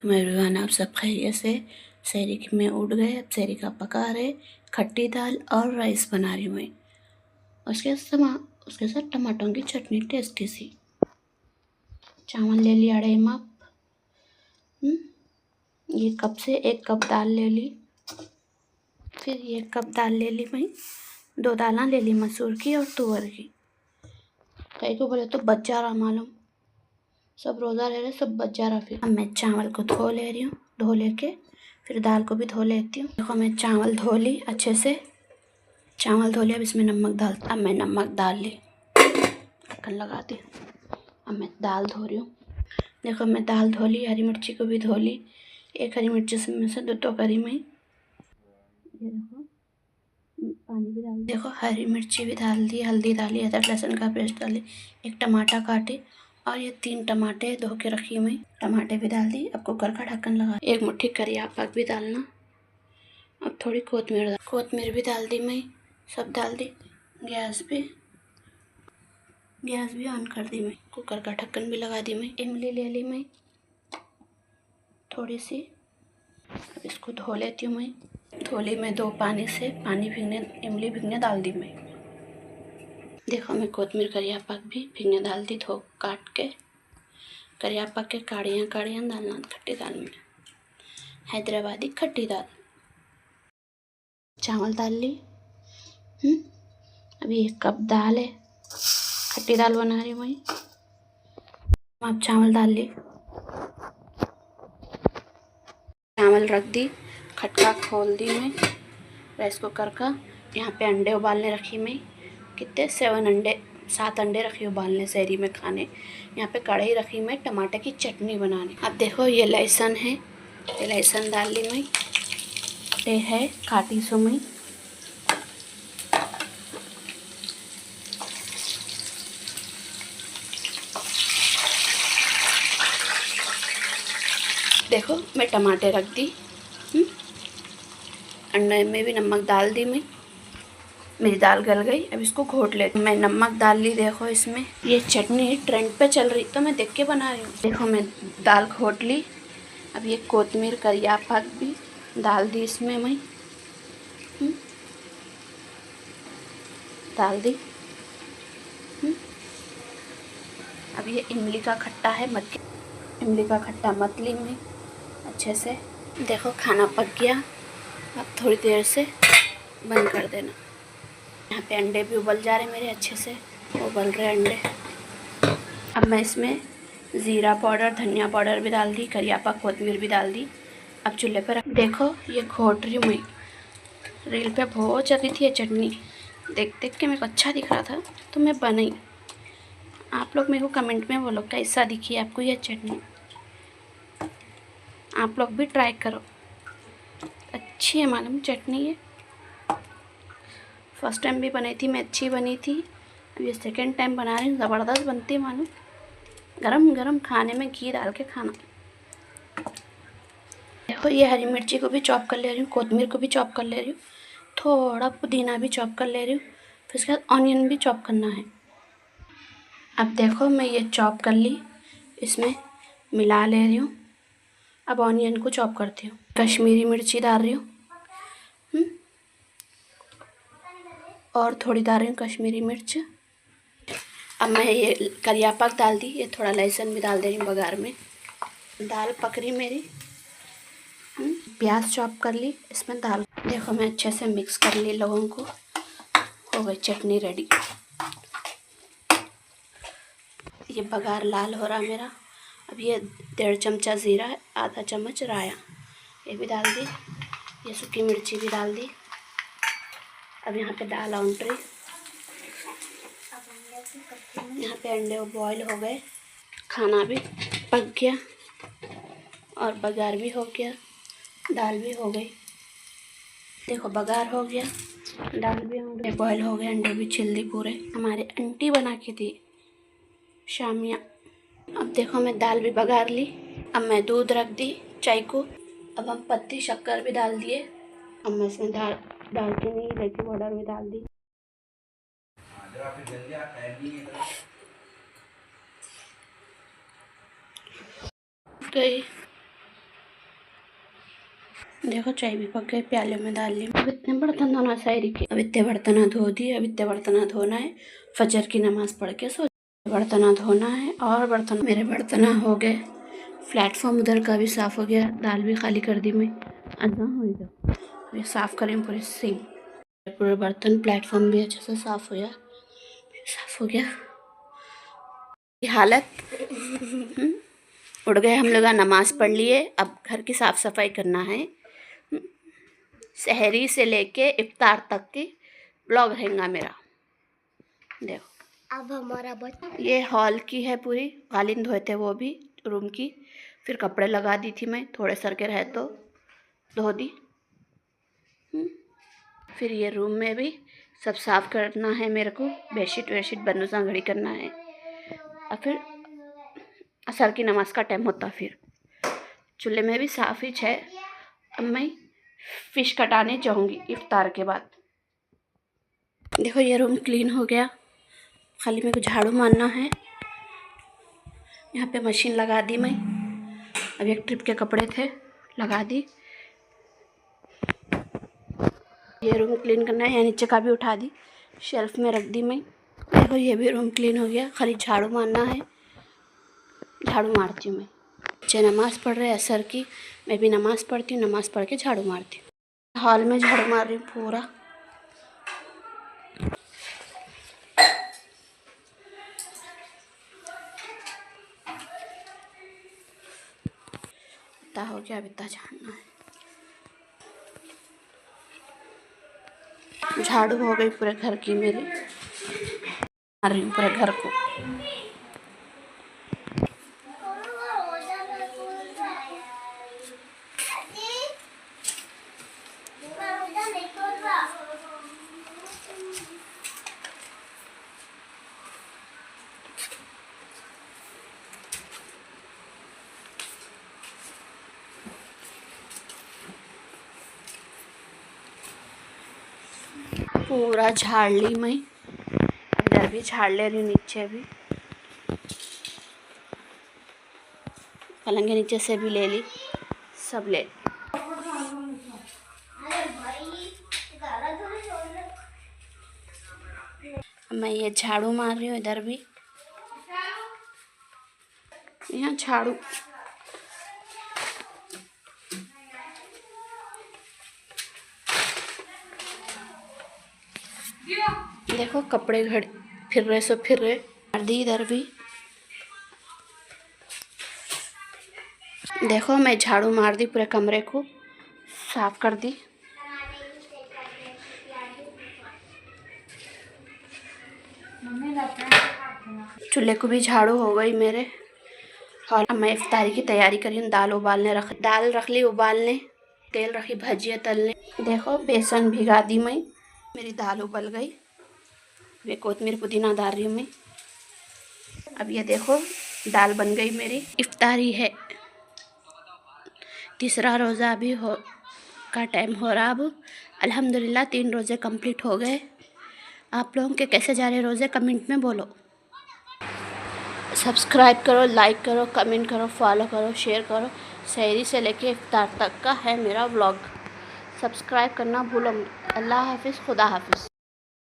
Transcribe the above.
मेहरबान, आप सब खैरियत से। सहरी में उठ गए। अब सहरी का पका रहे। खट्टी दाल और राइस बना रही हूँ मैं। उसके साथ टमाटरों की चटनी टेस्टी सी। चावल ले लिया अढ़ाई माप। ये कप से 1 कप दाल ले ली। फिर ये कप दाल ले ली मैं। 2 दालें ले ली, मसूर की और तुअर की। कई को बोले तो बच जा रहा, मालूम सब रोज़ा रह रहे, सब बच जा रहा। फिर अब मैं चावल को धो ले रही हूँ। धो लेके फिर दाल को भी धो लेती हूँ। देखो मैं चावल धो ली अच्छे से। चावल धो लिया। अब इसमें नमक डाल। अब मैं नमक डाल ली, ढक्कन लगा दी। अब मैं दाल धो रही हूँ। देखो मैं दाल धो ली। हरी मिर्ची को भी धो ली। 1 हरी मिर्ची में से 2 टोकरी में। ये देखो पानी भी डाल। देखो हरी मिर्ची भी डाल दी, हल्दी डाली, अदरक लहसुन का पेस्ट डाली, 1 टमाटर काटे और ये 3 टमाटे धो के रखी मैं। टमाटे भी डाल दी। अब कुकर का ढक्कन लगा। 1 मुट्ठी करिया पाक भी डालना। अब थोड़ी कोतमीर भी डाल दी मैं। सब डाल दी। गैस भी ऑन कर दी मैं। कुकर का ढक्कन भी लगा दी मैं। इमली ले ली मैं थोड़ी सी। अब इसको धो लेती हूँ मैं। धो ली मैं 2 पानी से। इमली भीगने डाल दी मैं। देखो मैं कोतमीर करिया पाक भी भीगने डाल दी। धो काट के करिया पाक के काड़ियाँ डालना खट्टी दाल में। हैदराबादी खट्टी दाल। चावल डाल ली। अभी 1 कप दाल है। खट्टी दाल बना रही हूँ मैं। अब चावल डाल ली। चावल रख दी। खटका खोल दी मैं राइस कुकर का। यहाँ पे अंडे उबालने रखी मैं। कितने 7 अंडे रखी उबालने सहरी में खाने। यहाँ पे कढ़ाई रखी मैं टमाटर की चटनी बनाने। अब देखो ये लहसुन है। ये लहसुन डाल ली मैं। ये है काटी सो मैं। देखो मैं टमाटर रख दी। अंडे में भी नमक डाल दी मैं। मेरी दाल गल गई। अब इसको घोट ले। मैं नमक डाल ली। देखो इसमें ये चटनी ट्रेंड पे चल रही तो मैं देख के बना रही हूँ। देखो मैं दाल घोट ली। अब ये कोतमीर करिया पाक भी डाल दी इसमें मैं। डाल दी। अब ये इमली का खट्टा है इमली का खट्टा मत ली मैं अच्छे से। देखो खाना पक गया। अब थोड़ी देर से बंद कर देना। यहाँ पे अंडे भी उबल जा रहे मेरे अच्छे से। उबल रहे अंडे। अब मैं इसमें ज़ीरा पाउडर, धनिया पाउडर भी डाल दी, करिया पाक कोतमीर भी डाल दी। अब चूल्हे पर देखो ये घोट रही हूँ मैं। रील पे बहुत चल रही थी ये चटनी। देख के मेरे को अच्छा दिख रहा था तो मैं बनाई। आप लोग मेरे को कमेंट में बोलो कैसा दिखी आपको ये चटनी। आप लोग भी ट्राई करो। अच्छी है मालूम चटनी है। फर्स्ट टाइम भी बनाई थी मैं, अच्छी बनी थी। अब ये सेकेंड टाइम बना रही हूँ, ज़बरदस्त बनती है मालूम। गरम गरम खाने में घी डाल के खाना। देखो ये हरी मिर्ची को भी चॉप कर ले रही हूँ, कोतमीर को भी चॉप कर ले रही हूँ, थोड़ा पुदीना भी चॉप कर ले रही हूँ। फिर उसके बाद ऑनियन भी चॉप करना है। अब देखो मैं ये चॉप कर ली, इसमें मिला ले रही हूँ। अब ऑनियन को चॉप करती हूँ। कश्मीरी मिर्ची डाल रही हूँ और थोड़ी डाल रही हूँ कश्मीरी मिर्च। अब मैं ये करिया पाक डाल दी। ये थोड़ा लहसुन भी डाल दे रही हूँ बघार में। दाल पक रही मेरी। प्याज चॉप कर ली इसमें डाल। देखो मैं अच्छे से मिक्स कर ली लोगों को। हो गई चटनी रेडी। ये बघार लाल हो रहा मेरा। अब ये 1.5 चमचा ज़ीरा, आधा चम्मच राया ये भी डाल दी। ये सूखी मिर्ची भी डाल दी। अब यहाँ पे दाल ऑन्ट्री। यहाँ पे अंडे बॉईल हो गए। खाना भी पक गया और बघार भी हो गया। दाल भी हो गई। देखो बघार हो गया, दाल भी हो गई, बॉईल हो गए, अंडे भी छिल दी पूरे। हमारे आंटी बना के दी शामिया। अब देखो मैं दाल भी बघार ली। अब मैं दूध रख दी चाय को। अब हम पत्ती शक्कर भी डाल दिए। अब मैं इसमें दालचीनी इलायची पाउडर भी डाल दी। गई देखो चाय भी पक गई, प्याले में डाल ली। अब इतने बर्तन धोना शायरी के, अब इतने बर्तन धो दिए। अब इतने बर्तन धोना है, फजर की नमाज पढ़ के सो बर्तन धोना है। और बर्तन मेरे बर्तन हो गए। प्लेटफॉर्म उधर का भी साफ़ हो गया, दाल भी खाली कर दी मैं। अदा हो गया, ये साफ़ करें पूरे सिंक, पूरे बर्तन। प्लेटफॉर्म भी अच्छे से साफ़ हो गया। ये हालत उड़ गए। हम लोग नमाज़ पढ़ लिए, अब घर की साफ़ सफाई करना है। सहरी से लेके इफ्तार तक की ब्लॉग रहेगा मेरा। देखो अब हमारा ये हॉल की है पूरी, कालीन धोए थे वो भी रूम की, फिर कपड़े लगा दी थी मैं, थोड़े सर के रहे तो धो दी। फिर ये रूम में भी सब साफ़ करना है मेरे को, बेडशीट वेडशीट बनूसा घड़ी करना है। और फिर असर की नमाज का टाइम होता, फिर चूल्हे में भी साफ़ ही है। अब मैं फ़िश कटाने जाऊँगी इफ्तार के बाद। देखो ये रूम क्लीन हो गया, खाली मेरे को झाड़ू मारना है। यहाँ पे मशीन लगा दी मैं, अब एक ट्रिप के कपड़े थे लगा दी। ये रूम क्लीन करना है, यहाँ नीचे का भी उठा दी, शेल्फ में रख दी मैं। देखो ये भी रूम क्लीन हो गया, खाली झाड़ू मारना है। झाड़ू मारती हूँ मैं। बच्चे नमाज़ पढ़ रहे असर की, मैं भी नमाज़ पढ़ती हूँ, नमाज़ पढ़ के झाड़ू मारती हूँ। हॉल में झाड़ू मार रही हूँ पूरा। इतना हो गया, अब इतना झाड़ना है। झाड़ू हो गई पूरे घर की मेरी, मार रही हूँ पूरे घर को। पूरा झाड़ ली मैं, इधर भी झाड़ ले रही हूँ, नीचे भी, पलंग के नीचे से भी ले ली, सब ले ली। मैं ये झाड़ू मार रही हूँ, इधर भी यहाँ झाड़ू। देखो कपड़े घड़ फिर रहे, सो फिर रहे, मार दी इधर भी। देखो मैं झाड़ू मार दी, पूरे कमरे को साफ कर दी। चूल्हे को भी झाड़ू हो गई मेरे। और मैं इफ्तारी की तैयारी करी हूँ। दाल रख ली उबालने, तेल रखी भजिया तलने। देखो बेसन भिगा दी मैं, मेरी दाल उबल गई। वे कोतमीर पुदीना डाल रही हूँ मैं। अब ये देखो दाल बन गई मेरी। इफ्तारी है, तीसरा रोज़ा अभी का टाइम हो रहा। अब अल्हम्दुलिल्लाह 3 रोज़े कंप्लीट हो गए। आप लोगों के कैसे जा रहे रोज़े, कमेंट में बोलो। सब्सक्राइब करो, लाइक करो, कमेंट करो, फॉलो करो, शेयर करो। सहरी से लेके इफ्तार तक का है मेरा व्लॉग, सब्सक्राइब करना भूलो मत। अल्लाह हाफिज़, खुदा हाफिज़।